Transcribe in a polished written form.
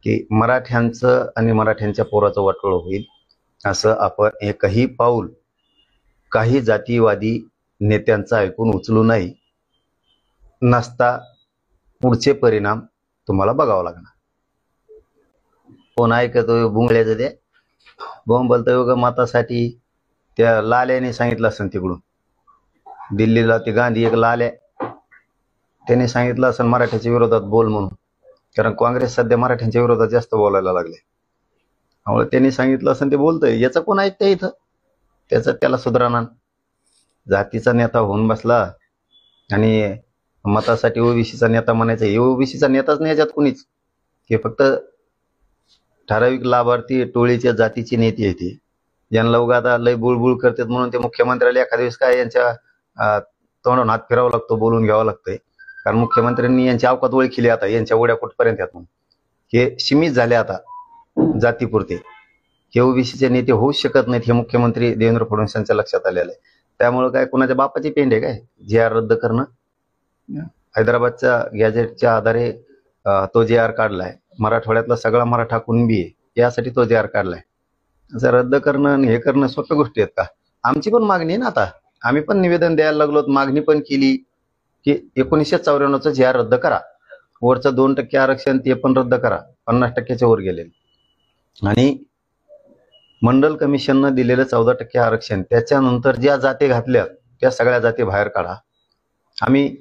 की मराठ्यांचं आणि मराठ्यांच्या पोराचं वाटोळं होईल असं आपण एकही पाऊल काही जातीवादी नेत्यांचं ऐकून उचलू नाही, नसता पुढचे परिणाम तुम्हाला बघावं लागणार. कोण ऐकतोय बुंगळ्याचं ते बोंबलतोय ग मतासाठी. त्या लाल्याने सांगितलं असेल तिकडून दिल्लीला, ते गांधी एक लाल्या त्याने सांगितलं असेल मराठ्याच्या विरोधात बोल म्हणून, कारण काँग्रेस सध्या मराठ्यांच्या विरोधात जास्त बोलायला लागले. त्यामुळे त्यांनी सांगितलं असेल ते बोलतोय. याचं कोण ऐकतंय इथं? त्याला सुधारणा. जातीचा नेता होऊन बसला आणि मतासाठी ओबीसीचा नेता म्हणायचा. हे ओबीसीचा नेताच नाही याच्यात कुणीच, हे फक्त ठराविक लाभार्थी टोळीच्या जातीची नेते आहे ती. ज्यांना उगा आता लय बुळबुळ करतात म्हणून ते मुख्यमंत्र्याला एखाद्या दिवस काय यांच्या तोंडून हात फिरावा लागतो, बोलून घ्यावं लागतंय. कारण मुख्यमंत्र्यांनी यांची अवकात ओळखली आता, यांच्या उड्या कुठपर्यंत येतात म्हणून. हे सीमित झाले आता जातीपुरते. हे ओबीसीचे नेते होऊच शकत नाहीत, हे मुख्यमंत्री देवेंद्र फडणवीस यांच्या लक्षात आलेलं आहे. त्यामुळे काय कुणाच्या बापाची पेंड आहे काय जे आर रद्द करणं? हैदराबादच्या गॅजेटच्या आधारे तो जे आर काढलाय. मराठवाड्यातला सगळा मराठा कुणबी आहे यासाठी तो जे आर काढलाय. असं रद्द करणं आणि हे करणं सोप्या गोष्टी आहेत का? आमची पण मागणी आहे ना, आता आम्ही पण निवेदन द्यायला लागलो, मागणी पण केली की 1994चा जे आर रद्द करा, वरचं 2% आरक्षण ते पण रद्द करा, 50%च्या वर गेले. आणि मंडल कमिशननं दिलेलं 14% आरक्षण, त्याच्यानंतर ज्या जाती घातल्या त्या सगळ्या जाती बाहेर काढा. आम्ही